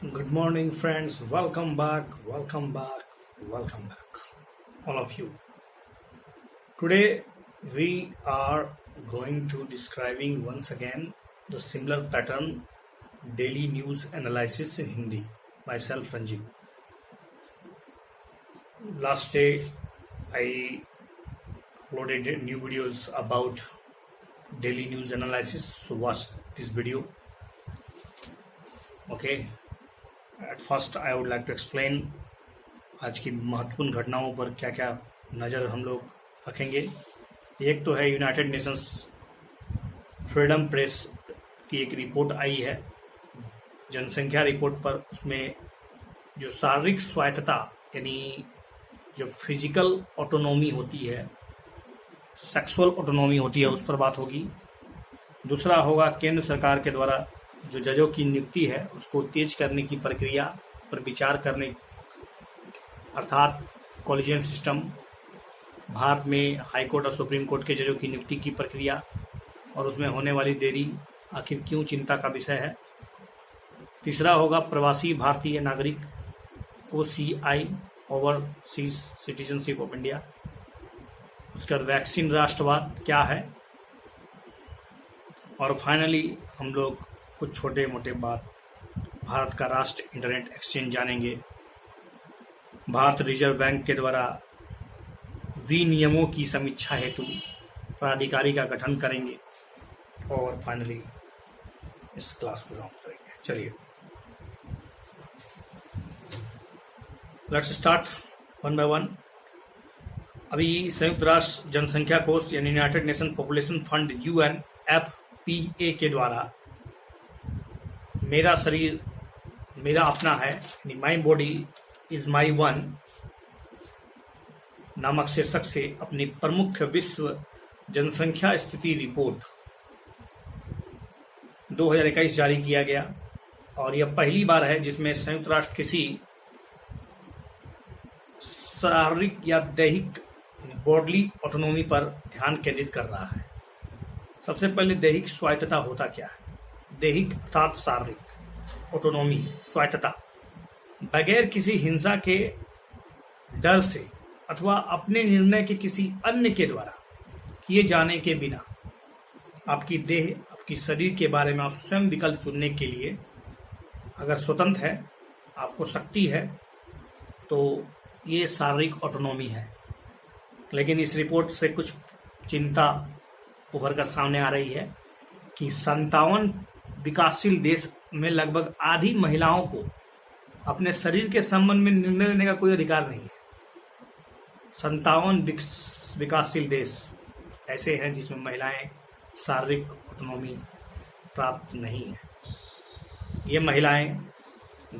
Good morning, friends. Welcome back, welcome back, welcome back, all of you. Today, we are going to describing once again the similar pattern daily news analysis in Hindi. Myself, Ranjit. Last day, I uploaded new videos about daily news analysis. So watch this video. Okay. At first, I would like to explain आज की महत्वपूर्ण घटनाओं पर क्या क्या नज़र हम लोग रखेंगे। एक तो है यूनाइटेड नेशंस फ्रीडम प्रेस की एक रिपोर्ट आई है जनसंख्या रिपोर्ट पर। उसमें जो शारीरिक स्वायत्तता यानी जो फिजिकल ऑटोनॉमी होती है, सेक्सुअल ऑटोनॉमी होती है, उस पर बात होगी। दूसरा होगा केंद्र सरकार के द्वारा जो जजों की नियुक्ति है उसको तेज करने की प्रक्रिया पर विचार करने, अर्थात कॉलेजियम सिस्टम, भारत में हाई कोर्ट और सुप्रीम कोर्ट के जजों की नियुक्ति की प्रक्रिया और उसमें होने वाली देरी आखिर क्यों चिंता का विषय है। तीसरा होगा प्रवासी भारतीय नागरिक OCI overseas citizenship of India, उसका वैक्सीन राष्ट्रवाद क्या है। और फाइनली हम लोग कुछ छोटे मोटे बात भारत का राष्ट्र इंटरनेट एक्सचेंज जानेंगे, भारत रिजर्व बैंक के द्वारा विनियमों की समीक्षा हेतु प्राधिकारी का गठन करेंगे और फाइनली इस क्लास को समाप्त करेंगे। चलिए let's start one by one. अभी संयुक्त राष्ट्र जनसंख्या कोष यानी United nation population fund UNFPA के द्वारा मेरा शरीर मेरा अपना है, my body is my one नामक शीर्षक से अपनी प्रमुख विश्व जनसंख्या स्थिति रिपोर्ट 2021 जारी किया गया। और यह पहली बार है जिसमें संयुक्त राष्ट्र किसी शारीरिक या दैहिक बॉडली ऑटोनॉमी पर ध्यान केंद्रित कर रहा है। सबसे पहले दैहिक स्वायत्तता होता क्या है। दैहिक अर्थात शारीरिक, ऑटोनॉमी स्वायत्तता, बगैर किसी हिंसा के डर से अथवा अपने निर्णय के किसी अन्य के द्वारा किए जाने के बिना आपकी देह, आपकी शरीर के बारे में आप स्वयं विकल्प चुनने के लिए अगर स्वतंत्र है, आपको शक्ति है, तो ये शारीरिक ऑटोनॉमी है। लेकिन इस रिपोर्ट से कुछ चिंता उभर कर सामने आ रही है कि 57 विकासशील देश में लगभग आधी महिलाओं को अपने शरीर के संबंध में निर्णय लेने का कोई अधिकार नहीं है। 57 विकासशील देश ऐसे हैं जिसमें महिलाएं शारीरिक ऑटोनॉमी प्राप्त नहीं है। ये महिलाएं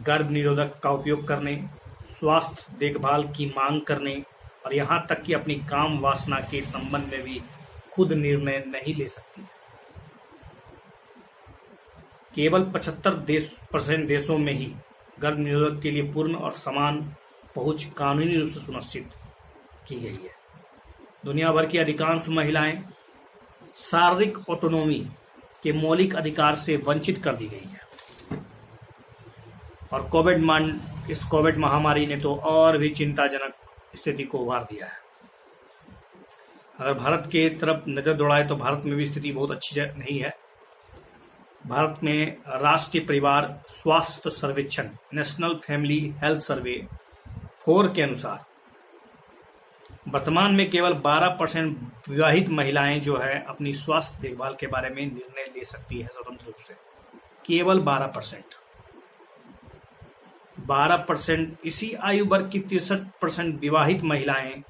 गर्भ निरोधक का उपयोग करने, स्वास्थ्य देखभाल की मांग करने और यहाँ तक कि अपनी काम वासना के संबंध में भी खुद निर्णय नहीं ले सकती। केवल 75% देशों में ही गर्भ निरोधक के लिए पूर्ण और समान पहुंच कानूनी रूप से सुनिश्चित की गई है। दुनिया भर की अधिकांश महिलाएं शारीरिक ऑटोनॉमी के मौलिक अधिकार से वंचित कर दी गई है। और इस कोविड महामारी ने तो और भी चिंताजनक स्थिति को उभार दिया है। अगर भारत के तरफ नजर दौड़ाए तो भारत में भी स्थिति बहुत अच्छी नहीं है। भारत में राष्ट्रीय परिवार स्वास्थ्य सर्वेक्षण नेशनल फैमिली हेल्थ सर्वे 4 के अनुसार वर्तमान में केवल 12% विवाहित महिलाएं जो है अपनी स्वास्थ्य देखभाल के बारे में निर्णय ले सकती है स्वतंत्र रूप से। केवल 12%। इसी आयु वर्ग की 63% विवाहित महिलाएं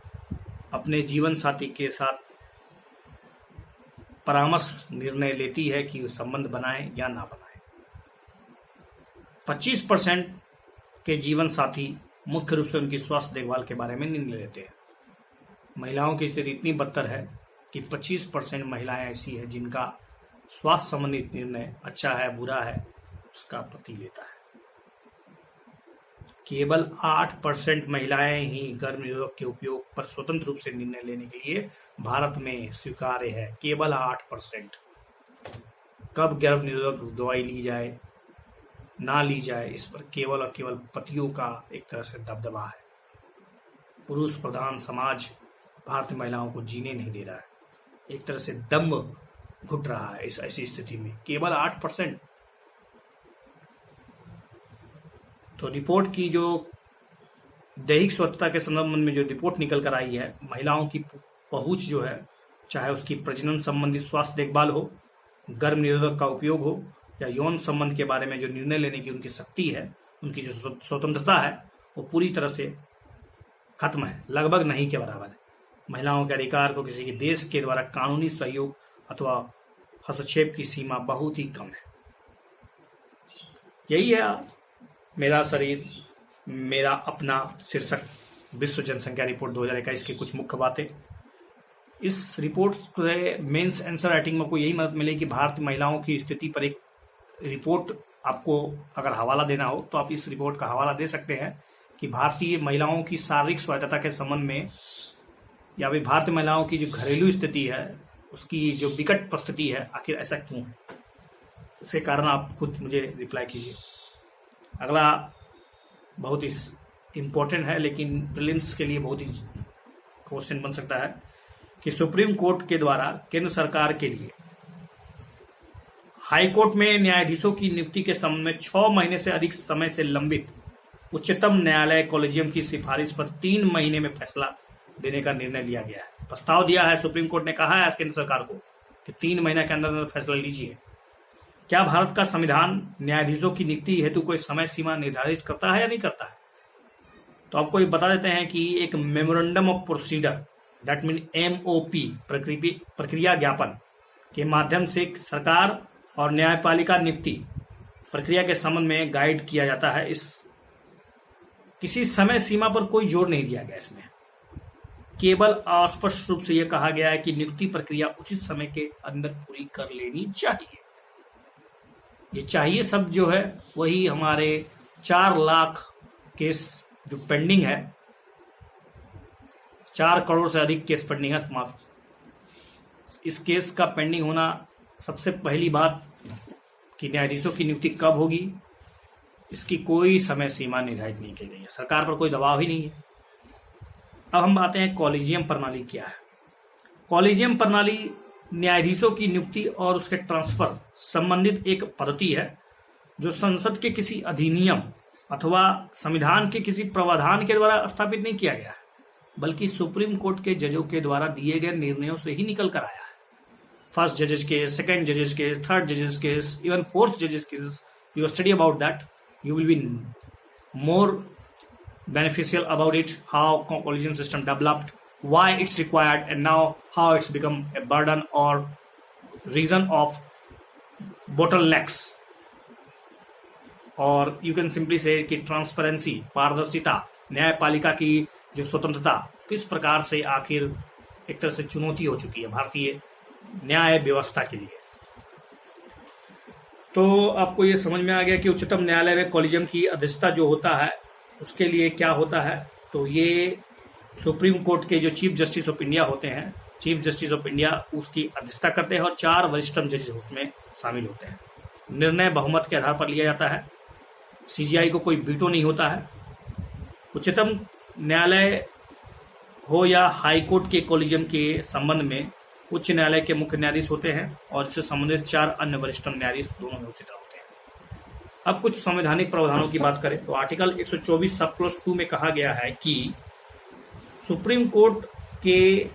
अपने जीवन साथी के साथ परामर्श निर्णय लेती है कि संबंध बनाए या ना बनाए। 25% के जीवन साथी मुख्य रूप से उनकी स्वास्थ्य देखभाल के बारे में निर्णय लेते हैं। महिलाओं की स्थिति इतनी बदतर है कि 25% महिलाएं ऐसी है जिनका स्वास्थ्य संबंधित निर्णय अच्छा है बुरा है उसका पति लेता है। केवल 8% महिलाएं ही गर्भ निरोधक के उपयोग पर स्वतंत्र रूप से निर्णय लेने के लिए भारत में स्वीकार्य है। केवल 8%। कब गर्भ निरोधक दवाई ली जाए, ना ली जाए, इस पर केवल और केवल पतियों का एक तरह से दबदबा है। पुरुष प्रधान समाज भारतीय महिलाओं को जीने नहीं दे रहा है, एक तरह से दम घुट रहा है। इस ऐसी स्थिति में केवल 8%। तो रिपोर्ट की जो दैहिक स्वच्छता के संबंध में जो रिपोर्ट निकल कर आई है, महिलाओं की पहुंच जो है, चाहे उसकी प्रजनन संबंधित स्वास्थ्य देखभाल हो, गर्भ निरोधक का उपयोग हो, या यौन संबंध के बारे में जो निर्णय लेने की उनकी शक्ति है, उनकी जो स्वतंत्रता है, वो पूरी तरह से खत्म है, लगभग नहीं के बराबर है। महिलाओं के अधिकार को किसी के देश के द्वारा कानूनी सहयोग अथवा हस्तक्षेप की सीमा बहुत ही कम है। यही है मेरा शरीर मेरा अपना शीर्षक विश्व जनसंख्या रिपोर्ट 2021 की कुछ मुख्य बातें। इस रिपोर्ट से मेंस आंसर राइटिंग में आपको यही मदद मिलेगी कि भारतीय महिलाओं की स्थिति पर एक रिपोर्ट आपको अगर हवाला देना हो तो आप इस रिपोर्ट का हवाला दे सकते हैं कि भारतीय महिलाओं की शारीरिक स्वायत्तता के संबंध में, या फिर भारतीय महिलाओं की जो घरेलू स्थिति है उसकी जो विकट परिस्थिति है, आखिर ऐसा क्यों है। इसके कारण आप खुद मुझे रिप्लाई कीजिए। अगला बहुत ही इम्पोर्टेंट है, लेकिन प्रीलिम्स के लिए बहुत ही क्वेश्चन बन सकता है कि सुप्रीम कोर्ट के द्वारा केंद्र सरकार के लिए हाई कोर्ट में न्यायाधीशों की नियुक्ति के संबंध में 6 महीने से अधिक समय से लंबित उच्चतम न्यायालय कॉलेजियम की सिफारिश पर 3 महीने में फैसला देने का निर्णय लिया गया है। प्रस्ताव दिया है, सुप्रीम कोर्ट ने कहा है केंद्र सरकार को कि 3 महीने के अंदर फैसला लीजिए। क्या भारत का संविधान न्यायाधीशों की नियुक्ति हेतु कोई समय सीमा निर्धारित करता है या नहीं करता है? तो आपको ये बता देते हैं कि एक memorandum of procedure, that mean MOP, प्रक्रिया ज्ञापन के माध्यम से सरकार और न्यायपालिका नियुक्ति प्रक्रिया के संबंध में गाइड किया जाता है। इस किसी समय सीमा पर कोई जोर नहीं दिया गया इसमें, केवल अस्पष्ट रूप से यह कहा गया है कि नियुक्ति प्रक्रिया उचित समय के अंदर पूरी कर लेनी चाहिए। ये चाहिए सब जो है वही हमारे 4 लाख केस जो पेंडिंग है, 4 करोड़ से अधिक केस पेंडिंग है। इस केस का पेंडिंग होना, सबसे पहली बात कि न्यायाधीशों की नियुक्ति कब होगी, इसकी कोई समय सीमा निर्धारित नहीं की गई है, सरकार पर कोई दबाव ही नहीं है। अब हम आते हैं कॉलेजियम प्रणाली क्या है। कॉलेजियम प्रणाली न्यायाधीशों की नियुक्ति और उसके ट्रांसफर संबंधित एक पद्धति है जो संसद के किसी अधिनियम अथवा संविधान के किसी प्रावधान के द्वारा स्थापित नहीं किया गया है, बल्कि सुप्रीम कोर्ट के जजों के द्वारा दिए गए निर्णयों से ही निकल कर आया है। फर्स्ट जजेस केस, सेकंड जजेस केस, थर्ड जजेस केस, इवन फोर्थ जजेस case, you study about that, you will be more beneficial about it, how collegium system developed, why it's required, and now how it's become a burden or reason of bottlenecks, और you can simply say कि transparency, पारदर्शिता, न्यायपालिका की जो स्वतंत्रता किस प्रकार से आखिर एक तरह से चुनौती हो चुकी है भारतीय न्याय व्यवस्था के लिए। तो आपको ये समझ में आ गया कि उच्चतम न्यायालय में कॉलेजियम की अध्यक्षता जो होता है उसके लिए क्या होता है। तो ये सुप्रीम कोर्ट के जो चीफ जस्टिस ऑफ इंडिया होते हैं, चीफ जस्टिस ऑफ इंडिया उसकी अध्यक्षता करते हैं और 4 वरिष्ठतम जजेस उसमें शामिल होते हैं। निर्णय बहुमत के आधार पर लिया जाता है, CGI को कोई वीटो नहीं होता है। उच्चतम न्यायालय हो या हाई कोर्ट के कॉलेजियम के संबंध में उच्च न्यायालय के मुख्य न्यायाधीश होते हैं और इससे संबंधित 4 अन्य वरिष्ठतम न्यायाधीश दोनों में उसी तरह होते हैं। अब कुछ संवैधानिक प्रावधानों की बात करें तो आर्टिकल 124 सब क्लॉज 2 में कहा गया है कि सुप्रीम कोर्ट के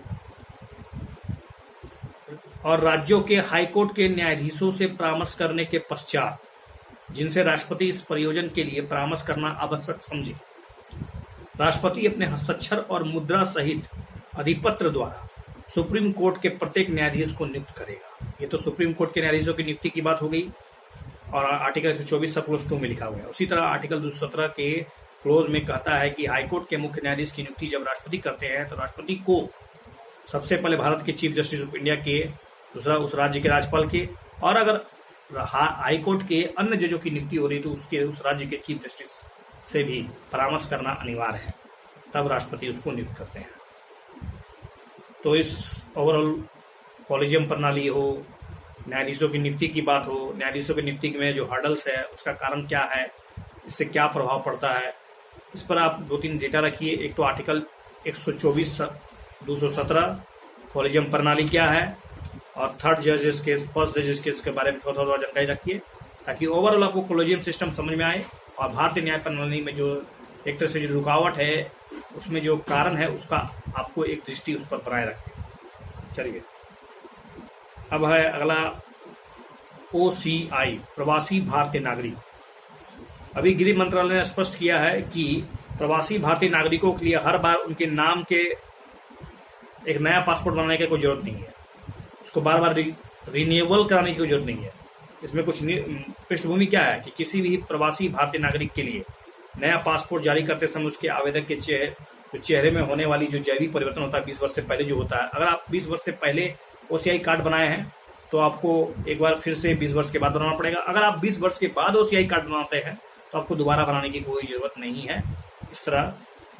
और राज्यों के हाई कोर्ट के न्यायाधीशों से परामर्श करने के पश्चात, जिनसे राष्ट्रपति इस प्रयोजन के लिए परामर्श करना आवश्यक समझे, राष्ट्रपति अपने हस्ताक्षर और मुद्रा सहित अधिपत्र द्वारा सुप्रीम कोर्ट के प्रत्येक न्यायाधीश को नियुक्त करेगा। ये तो सुप्रीम कोर्ट के न्यायाधीशों की नियुक्ति की बात हो गई और आर्टिकल 124 सब क्लोज 2 में लिखा हुआ है। उसी तरह आर्टिकल 217 के क्लोज में कहता है कि हाईकोर्ट के मुख्य न्यायाधीश की नियुक्ति जब राष्ट्रपति करते हैं तो राष्ट्रपति को सबसे पहले भारत के चीफ जस्टिस ऑफ इंडिया के, दूसरा उस राज्य के राज्यपाल के, और अगर हाईकोर्ट के अन्य जजों की नियुक्ति हो रही तो उसके उस राज्य के चीफ जस्टिस से भी परामर्श करना अनिवार्य है, तब राष्ट्रपति उसको नियुक्त करते हैं। तो इस ओवरऑल कॉलेजियम प्रणाली हो न्यायाधीशों की नियुक्ति की बात हो, न्यायाधीशों की नियुक्ति में जो हर्डल्स है उसका कारण क्या है, इससे क्या प्रभाव पड़ता है, इस पर आप 2-3 डेटा रखिए। एक तो आर्टिकल 124 217 कॉलेजियम प्रणाली क्या है, और थर्ड जजेस केस, फर्स्ट जजेस केस के बारे में थोड़ा थोड़ा जानकारी रखिए, ताकि ओवरऑल आपको कॉलेजियम सिस्टम समझ में आए और भारतीय न्याय प्रणाली में जो एक तरह से जो रुकावट है उसमें जो कारण है उसका आपको एक दृष्टि उस पर बनाए रखें। चलिए, अब है अगला OCI, प्रवासी भारतीय नागरिक। अभी गृह मंत्रालय ने स्पष्ट किया है कि प्रवासी भारतीय नागरिकों के लिए हर बार उनके नाम के एक नया पासपोर्ट बनाने की कोई जरूरत नहीं है, उसको बार बार रिन्यूअल कराने की कोई जरूरत नहीं है। इसमें कुछ पृष्ठभूमि क्या है कि किसी भी प्रवासी भारतीय नागरिक के लिए नया पासपोर्ट जारी करते समय उसके आवेदक के चेहरे में होने वाली जो जैविक परिवर्तन होता है 20 वर्ष से पहले जो होता है, अगर आप 20 वर्ष से पहले OCI कार्ड बनाए हैं तो आपको एक बार फिर से 20 वर्ष के बाद बनाना पड़ेगा। अगर आप 20 वर्ष के बाद OCI कार्ड बनाते हैं तो आपको दोबारा बनाने की कोई जरूरत नहीं है। इस तरह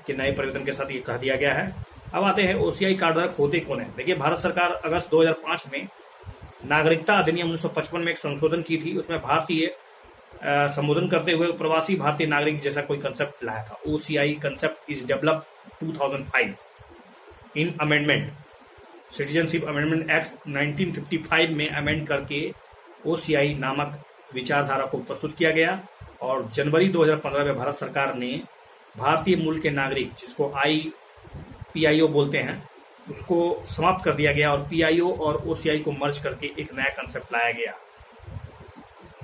के नए परिवर्तन के साथ ये कह दिया गया है। अब आते हैं OCI कार्ड धारक होते कौन है। देखिए, भारत सरकार अगस्त 2005 में नागरिकता अधिनियम 1955 में एक संशोधन की थी, उसमें भारतीय संबोधन करते हुए प्रवासी भारतीय नागरिक जैसा कोई कंसेप्ट लाया था। OCI concept is developed 2005 in amendment citizenship amendment act 1955 में अमेंड करके OCI नामक विचारधारा को प्रस्तुत किया गया और जनवरी 2015 में भारत सरकार ने भारतीय मूल के नागरिक, जिसको PIO बोलते हैं, उसको समाप्त कर दिया गया और PIO और OCI को मर्ज करके एक नया कंसेप्ट लाया गया।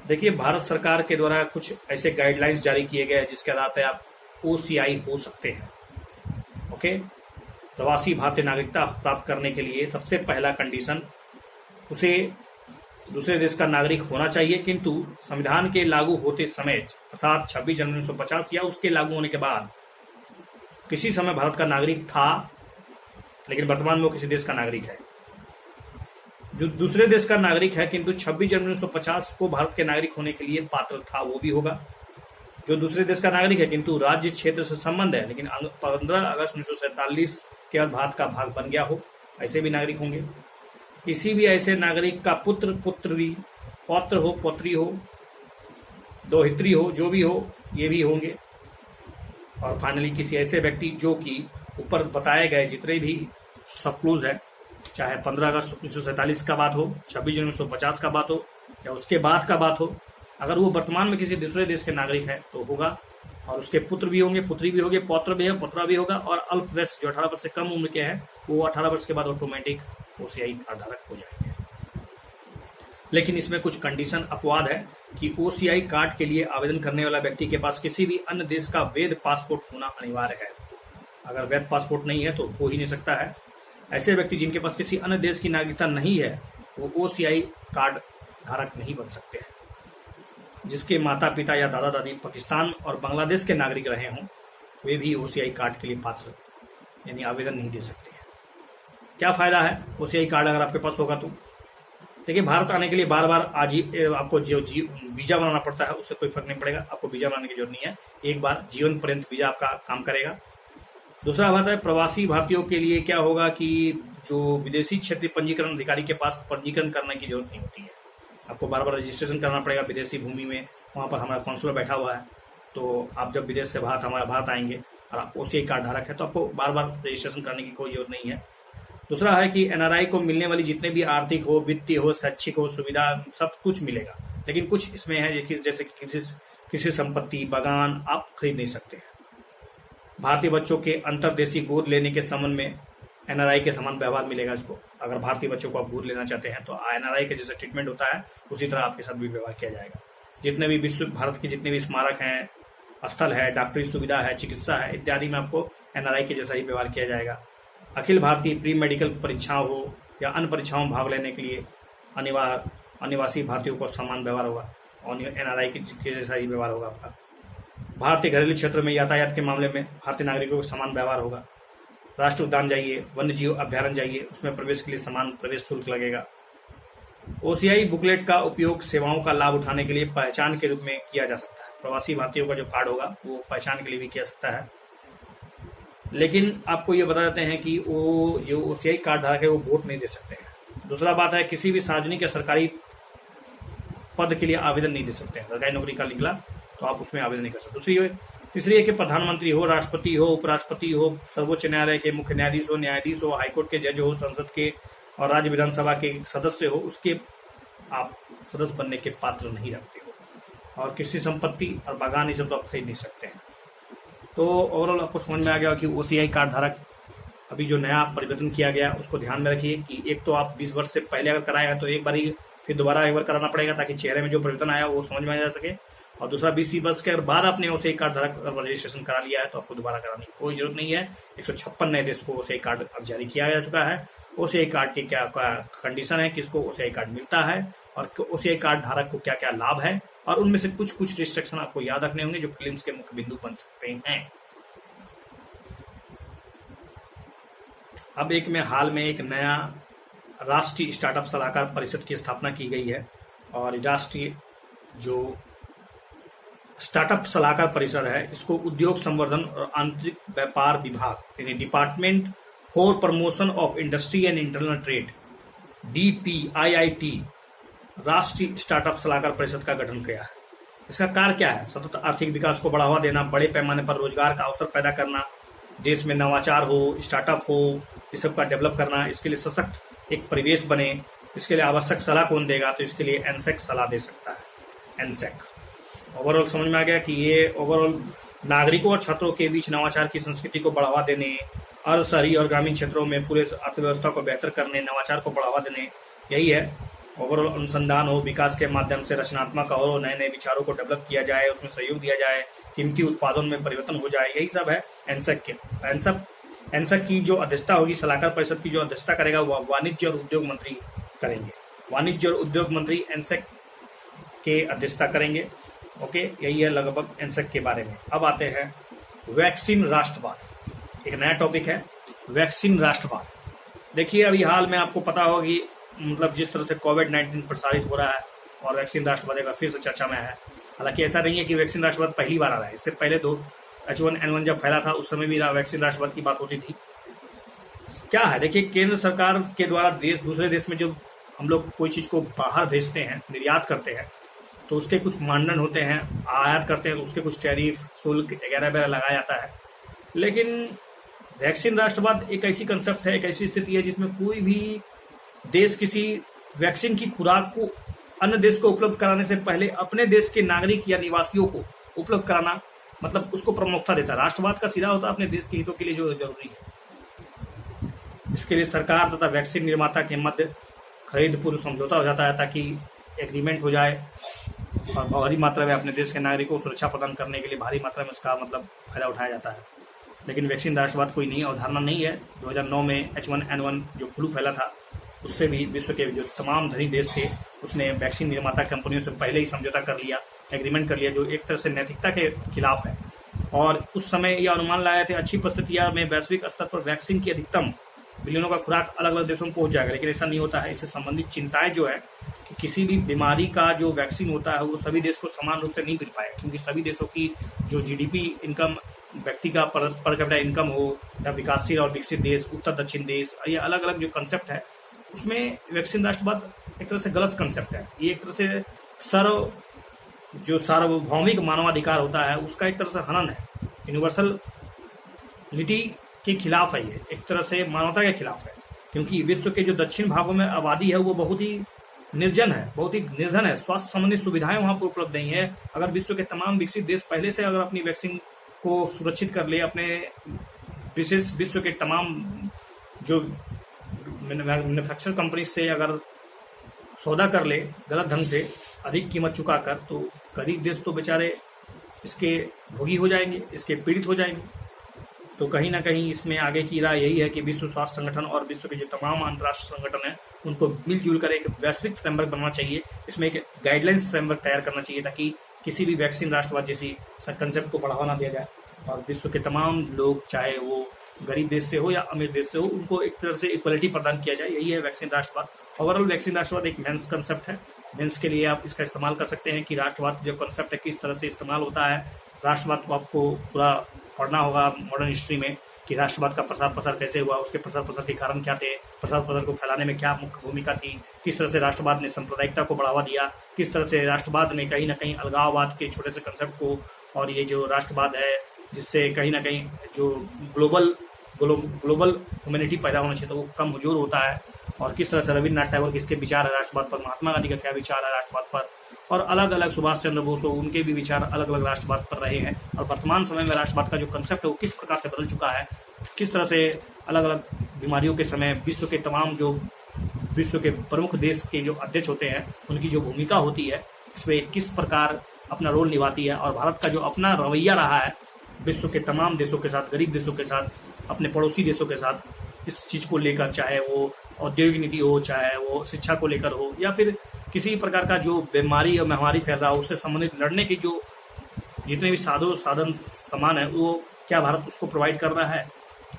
देखिए, भारत सरकार के द्वारा कुछ ऐसे गाइडलाइंस जारी किए गए जिसके आधार पर आप OCI हो सकते हैं। ओके, प्रवासी भारतीय नागरिकता प्राप्त करने के लिए सबसे पहला कंडीशन, उसे दूसरे देश का नागरिक होना चाहिए, किंतु संविधान के लागू होते समय अर्थात 26 जनवरी 1950 या उसके लागू होने के बाद किसी समय भारत का नागरिक था, लेकिन वर्तमान में वो किसी देश का नागरिक है। जो दूसरे देश का नागरिक है किंतु 26 जनवरी 1950 को भारत के नागरिक होने के लिए पात्र था, वो भी होगा। जो दूसरे देश का नागरिक है किंतु राज्य क्षेत्र से संबंध है, लेकिन 15 अगस्त 1947 के बाद भारत का भाग बन गया हो, ऐसे भी नागरिक होंगे। किसी भी ऐसे नागरिक का पुत्र, पुत्री, पौत्र हो, पौत्री हो, दोहित्री हो, जो भी हो, ये भी होंगे। और फाइनली किसी ऐसे व्यक्ति जो कि ऊपर बताए गए जितने भी सब क्लूज है, चाहे 15 अगस्त 1947 का बात हो, 26 जनवरी 1950 का बात हो या उसके बाद का बात हो, अगर वो वर्तमान में किसी दूसरे देश के नागरिक है तो होगा। और उसके पुत्र भी होंगे, पुत्री भी होंगे, पौत्र भी है, पुत्रा भी होगा। और अल्प वयस्क जो 18 वर्ष से कम उम्र के हैं वो 18 वर्ष के बाद ऑटोमेटिक OCI कार्ड धारक हो जाएंगे। लेकिन इसमें कुछ कंडीशन अपवाद है कि OCI कार्ड के लिए आवेदन करने वाला व्यक्ति के पास किसी भी अन्य देश का वैध पासपोर्ट होना अनिवार्य है। अगर वैध पासपोर्ट नहीं है तो हो ही नहीं सकता है। ऐसे व्यक्ति जिनके पास किसी अन्य देश की नागरिकता नहीं है वो OCI कार्ड धारक नहीं बन सकते हैं। जिसके माता पिता या दादा दादी पाकिस्तान और बांग्लादेश के नागरिक रहे हों वे भी OCI कार्ड के लिए पात्र यानी आवेदन नहीं दे सकते हैं। क्या फायदा है OCI कार्ड अगर आपके पास होगा तो? देखिए, भारत आने के लिए बार बार आपको जो वीजा बनाना पड़ता है उससे कोई फर्क नहीं पड़ेगा, आपको वीजा बनाने की जरूरत नहीं है। एक बार जीवन पर्यंत वीजा आपका काम करेगा। दूसरा बात है, प्रवासी भारतीयों के लिए क्या होगा कि जो विदेशी क्षेत्रीय पंजीकरण अधिकारी के पास पंजीकरण करने की जरूरत नहीं होती है। आपको बार बार रजिस्ट्रेशन करना पड़ेगा विदेशी भूमि में, वहाँ पर हमारा कॉन्सुलर बैठा हुआ है। तो आप जब विदेश से हमारा भारत आएंगे और आप OCI कार्ड धारक है तो आपको बार बार रजिस्ट्रेशन करने की कोई जरूरत नहीं है। दूसरा है कि NRI को मिलने वाली जितने भी आर्थिक हो, वित्तीय हो, शैक्षिक हो सुविधा सब कुछ मिलेगा, लेकिन कुछ इसमें है जैसे कि कृषि संपत्ति, बागान आप खरीद नहीं सकते हैं। भारतीय बच्चों के अंतर्देशीय गोद लेने के संबंध में NRI के समान व्यवहार मिलेगा इसको। अगर भारतीय बच्चों को आप गोद लेना चाहते हैं तो NRI के जैसा ट्रीटमेंट होता है उसी तरह आपके साथ भी व्यवहार किया जाएगा। जितने भी भारत के जितने भी स्मारक हैं, स्थल है, डॉक्टरी सुविधा है, चिकित्सा है इत्यादि में आपको NRI के जैसा ही व्यवहार किया जाएगा। अखिल भारतीय प्री मेडिकल परीक्षाओं हो या अन्य परीक्षाओं में भाग लेने के लिए अनिवासी भारतीयों को समान व्यवहार होगा और NRI के जैसा ही व्यवहार होगा आपका। भारतीय घरेलू क्षेत्र में यातायात के मामले में भारतीय नागरिकों को समान व्यवहार होगा। राष्ट्रीय उद्यान जाइए, वन्य जीव अभ्यारण्य जाइए, उसमें प्रवेश के लिए समान प्रवेश शुल्क लगेगा। OCI बुकलेट का उपयोग सेवाओं का लाभ उठाने के लिए पहचान के रूप में किया जा सकता है। प्रवासी भारतीयों का जो कार्ड होगा वो पहचान के लिए भी किया सकता है। लेकिन आपको ये बता देते हैं कि वो जो OCI कार्ड धारक है वो वोट नहीं दे सकते हैं। दूसरा बात है, किसी भी सार्वजनिक या सरकारी पद के लिए आवेदन नहीं दे सकते हैं। सरकारी नौकरी का निकला तो आप उसमें आवेदन नहीं कर सकते। तीसरी है कि प्रधानमंत्री हो, राष्ट्रपति हो, उपराष्ट्रपति हो, सर्वोच्च न्यायालय के मुख्य न्यायाधीश हो, हाईकोर्ट के जज हो, संसद के और राज्य विधानसभा के सदस्य हो, उसके आप सदस्य बनने के पात्र नहीं रखते हो। और कृषि संपत्ति और बागान ये सब तो आप खरीद नहीं सकते हैं। तो ओवरऑल आपको समझ में आ गया कि ओसीआई कार्ड धारक अभी जो नया परिवर्तन किया गया उसको ध्यान में रखिए कि एक तो आप 20 वर्ष से पहले अगर कराए हैं तो एक बार ही फिर दोबारा एक बार कराना पड़ेगा ताकि चेहरे में जो परिवर्तन आया वो समझ में आ जा सके। और दूसरा 20 वर्ष के अगर बाद आपने ओसीआई कार्ड धारक अगर रजिस्ट्रेशन करा लिया है तो आपको दोबारा कराने की कोई जरूरत नहीं है। 156 नए देश को ओसीआई कार्ड अब जारी किया जा चुका है। ओसीआई कार्ड के क्या कंडीशन है, किसको ओसीआई कार्ड मिलता है और ओसीआई कार्ड धारक को क्या क्या लाभ है, और उनमें से कुछ कुछ रिस्ट्रिक्शन आपको याद रखने होंगे जो फिल्म्स के मुख्य बिंदु बन सकते हैं। अब एक में हाल में एक नया राष्ट्रीय स्टार्टअप सलाहकार परिषद की स्थापना की गई है, और राष्ट्रीय जो स्टार्टअप सलाहकार परिषद है इसको उद्योग संवर्धन और आंतरिक व्यापार विभाग यानी department for promotion of industry and internal trade DPIIT राष्ट्रीय स्टार्टअप सलाहकार परिषद का गठन किया है। इसका कार्य क्या है? सतत आर्थिक विकास को बढ़ावा देना, बड़े पैमाने पर रोजगार का अवसर पैदा करना, देश में नवाचार हो, स्टार्टअप हो, इस सब का डेवलप करना, इसके लिए सशक्त एक परिवेश बने। इसके लिए आवश्यक सलाह कौन देगा? तो इसके लिए एनसेक सलाह दे सकता है। एनसेक ओवरऑल समझ में आ गया कि ये ओवरऑल नागरिकों और छात्रों के बीच नवाचार की संस्कृति को बढ़ावा देने और शहरी और ग्रामीण क्षेत्रों में पूरे अर्थव्यवस्था को बेहतर करने, नवाचार को बढ़ावा देने, यही है। ओवरऑल अनुसंधान हो, विकास के माध्यम से रचनात्मक और नए नए विचारों को डेवलप किया जाए, उसमें सहयोग दिया जाए, कीमती उत्पादन में परिवर्तन हो जाए, यही सब है एनसेक के। एनसेक की जो अध्यक्षता होगी, सलाहकार परिषद की जो अध्यक्षता करेगा वह वाणिज्य और उद्योग मंत्री करेंगे। वाणिज्य और उद्योग मंत्री एनसेक के अध्यक्षता करेंगे। ओके, यही है लगभग एनसेक के बारे में। अब आते हैं वैक्सीन राष्ट्रवाद। एक नया टॉपिक है वैक्सीन राष्ट्रवाद। देखिए अभी हाल में आपको पता होगा कि मतलब जिस तरह से कोविड-19 प्रसारित हो रहा है और वैक्सीन राष्ट्रवाद एक बार फिर से चर्चा में है। हालांकि ऐसा नहीं है कि वैक्सीन राष्ट्रवाद पहली बार आ रहा है, इससे पहले तो H1N1 जब फैला था उस समय भी वैक्सीन राष्ट्रवाद की बात होती थी। क्या है, देखिए केंद्र सरकार के द्वारा दूसरे देश में जो हम लोग कोई चीज को बाहर भेजते हैं, निर्यात करते हैं, तो उसके कुछ मानदंड होते हैं, आयात करते हैं तो उसके कुछ टैरिफ, शुल्क वगैरह लगाया जाता है। लेकिन वैक्सीन राष्ट्रवाद एक ऐसी कंसेप्ट है, एक ऐसी स्थिति है जिसमें कोई भी देश किसी वैक्सीन की खुराक को अन्य देश को उपलब्ध कराने से पहले अपने देश के नागरिक या निवासियों को उपलब्ध कराना, मतलब उसको प्रमुखता देता है। राष्ट्रवाद का सीधा होता है अपने देश के हितों के लिए जो जरूरी है। इसके लिए सरकार तथा वैक्सीन निर्माता के मध्य खरीद पूर्व समझौता हो जाता है ताकि एग्रीमेंट हो जाए और भारी मात्रा में अपने देश के नागरिकों को सुरक्षा प्रदान करने के लिए भारी मात्रा में इसका मतलब फायदा उठाया जाता है। लेकिन वैक्सीन राष्ट्रवाद कोई नई अवधारणा नहीं है। 2009 में H1N1 जो फ्लू फैला था उससे भी विश्व के जो तमाम धनी देश थे उसने वैक्सीन निर्माता कंपनियों से पहले ही समझौता कर लिया, एग्रीमेंट कर लिया, जो एक तरह से नैतिकता के खिलाफ है। और उस समय यह अनुमान लगाए थे अच्छी परिस्थितियां में वैश्विक स्तर पर वैक्सीन की अधिकतम बिलियनों का खुराक अलग अलग देशों में पहुंच जाएगा, लेकिन ऐसा नहीं होता है। इससे संबंधित चिंताएं जो है कि किसी भी बीमारी का जो वैक्सीन होता है वो सभी देश को समान रूप से नहीं मिल पाएगा, क्योंकि सभी देशों की जो GDP इनकम, व्यक्ति का पर कैपिटा इनकम हो, या विकासशील और विकसित देश, उत्तर दक्षिण देश, ये अलग अलग जो कंसेप्ट है उसमें वैक्सीन राष्ट्रवाद एक तरह से गलत कंसेप्ट है। ये एक तरह से जो सार्वभौमिक मानवाधिकार होता है उसका एक तरह से हनन है, यूनिवर्सलिटी के खिलाफ है। ये एक तरह से मानवता के खिलाफ है, क्योंकि विश्व के जो दक्षिण भागों में आबादी है वो बहुत ही निर्जन है, बहुत ही निर्धन है, स्वास्थ्य संबंधी सुविधाएं वहां पर उपलब्ध नहीं है। अगर विश्व के तमाम विकसित देश पहले से अगर अपनी वैक्सीन को सुरक्षित कर ले, अपने विशेष विश्व के तमाम जो मैन्युफैक्चर कंपनी से अगर सौदा कर ले गलत ढंग से अधिक कीमत चुकाकर, तो गरीब देश तो बेचारे इसके भोगी हो जाएंगे, इसके पीड़ित हो जाएंगे। तो कहीं ना कहीं इसमें आगे की राय यही है कि विश्व स्वास्थ्य संगठन और विश्व के जो तमाम अंतर्राष्ट्रीय संगठन है उनको मिलजुल कर एक वैश्विक फ्रेमवर्क बनाना चाहिए। इसमें एक गाइडलाइंस फ्रेमवर्क तैयार करना चाहिए ताकि किसी भी वैक्सीन राष्ट्रवाद जैसी कंसेप्ट को बढ़ावा ना दिया जाए और विश्व के तमाम लोग, चाहे वो गरीब देश से हो या अमीर देश से हो, उनको एक तरह से इक्वलिटी प्रदान किया जाए। यही है वैक्सीन राष्ट्रवाद। ओवरऑल वैक्सीन राष्ट्रवाद एक मेंस कंसेप्ट है। मेंस के लिए आप इसका इस्तेमाल कर सकते हैं कि राष्ट्रवाद जो कंसेप्ट है किस तरह से इस्तेमाल होता है। राष्ट्रवाद को आपको पूरा पढ़ना होगा मॉडर्न हिस्ट्री में, कि राष्ट्रवाद का प्रसार प्रसार कैसे हुआ, उसके प्रसार प्रसार के कारण क्या थे, प्रसार प्रसार को फैलाने में क्या मुख्य भूमिका थी, किस तरह से राष्ट्रवाद ने सांप्रदायिकता को बढ़ावा दिया, किस तरह से राष्ट्रवाद ने कहीं ना कहीं अलगाववाद के छोटे से कंसेप्ट को और ये जो राष्ट्रवाद है जिससे कहीं ना कहीं जो ग्लोबल ह्यूमैनिटी पैदा होना चाहिए तो वो कम हुजूर होता है, और किस तरह से रविन्द्रनाथ टैगोर किसके विचार है राष्ट्रवाद पर, महात्मा गांधी का क्या विचार है राष्ट्रवाद पर, और अलग अलग सुभाष चंद्र बोस हो उनके भी विचार अलग अलग राष्ट्रवाद पर रहे हैं, और वर्तमान समय में राष्ट्रवाद का जो कंसेप्ट है वो किस प्रकार से बदल चुका है, किस तरह से अलग अलग बीमारियों के समय विश्व के प्रमुख देश के जो अध्यक्ष होते हैं उनकी जो भूमिका होती है इसमें किस प्रकार अपना रोल निभाती है, और भारत का जो अपना रवैया रहा है विश्व के तमाम देशों के साथ, गरीब देशों के साथ, अपने पड़ोसी देशों के साथ इस चीज़ को लेकर, चाहे वो औद्योगिक नीति हो, चाहे वो शिक्षा को लेकर हो, या फिर किसी प्रकार का जो बीमारी या महामारी फैल रहा हो उससे संबंधित लड़ने की जो जितने भी साधन सामान है वो क्या भारत उसको प्रोवाइड कर रहा है,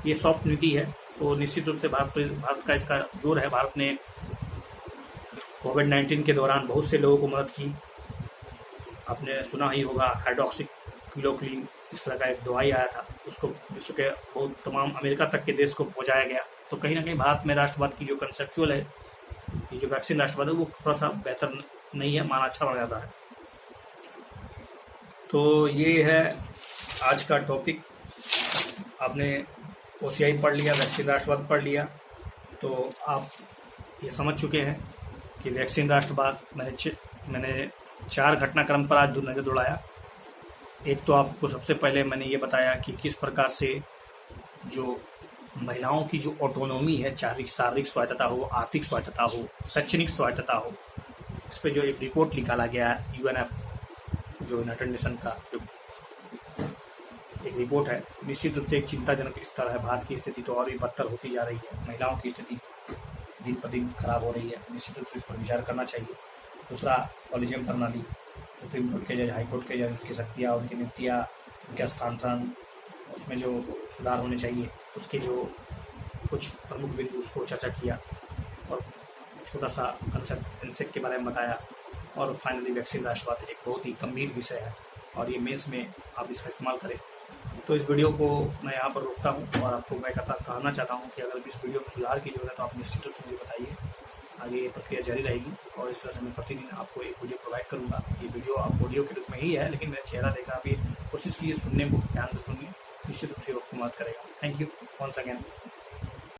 ये सॉफ्ट नीति है। तो निश्चित रूप से भारत का इसका जोर है। भारत ने कोविड-19 के दौरान बहुत से लोगों को मदद की। आपने सुना ही होगा हाइड्रोक्सीक्लोरोक्विन इस तरह का एक दवाई आया था, उसको विश्व के बहुत तमाम अमेरिका तक के देश को पहुंचाया गया। तो कहीं ना कहीं भारत में राष्ट्रवाद की जो कंसेप्चुअल है, ये जो वैक्सीन राष्ट्रवाद है वो थोड़ा सा बेहतर नहीं है, माना अच्छा बन जाता है। तो ये है आज का टॉपिक। आपने OCI पढ़ लिया, वैक्सीन राष्ट्रवाद पढ़ लिया, तो आप ये समझ चुके हैं कि वैक्सीन राष्ट्रवाद मैंने 4 घटनाक्रम पर आज नजर दौड़ाया। एक तो आपको सबसे पहले मैंने ये बताया कि किस प्रकार से जो महिलाओं की जो ऑटोनॉमी है, चाहे शारीरिक स्वायत्तता हो, आर्थिक स्वायत्तता हो, शैक्षणिक स्वायत्तता हो, इस पर जो एक रिपोर्ट निकाला गया है UNF जो यूनाइटेड नेशन का जो एक रिपोर्ट है, निश्चित रूप से एक चिंताजनक स्तर है। भारत की स्थिति तो और भी बदतर होती जा रही है, महिलाओं की स्थिति दिन पर दिन खराब हो रही है, निश्चित रूप से इस पर विचार करना चाहिए। दूसरा, कॉलेजियम प्रणाली, सुप्रीम कोर्ट के जज, हाई कोर्ट के जज, उसकी शक्तियाँ, उनकी नियुक्तियाँ, उनके स्थानांतरण, उसमें जो सुधार होने चाहिए उसके जो कुछ प्रमुख बिंदु उसको चर्चा किया, और छोटा सा कंसेप्ट इनसेक के बारे में बताया, और फाइनली वैक्सीन राष्ट्रवाद एक बहुत ही गंभीर विषय है और ये मेंस में आप इसका इस्तेमाल करें। तो इस वीडियो को मैं यहाँ पर रोकता हूँ और आपको मैं कहना चाहता हूँ कि अगर इस वीडियो में सुधार की जरूरत है तो आप निश्चित रूप से मुझे बताइए, आगे ये प्रक्रिया जारी रहेगी और इस तरह से मैं प्रतिदिन आपको एक वीडियो प्रोवाइड करूँगा। ये वीडियो आप ऑडियो के रूप में ही है, लेकिन मेरा चेहरा देखा आप ये कोशिश कीजिए सुनने को, ध्यान से सुनिए, निश्चित रूप से आपको मदद करेगा। Thank you once again.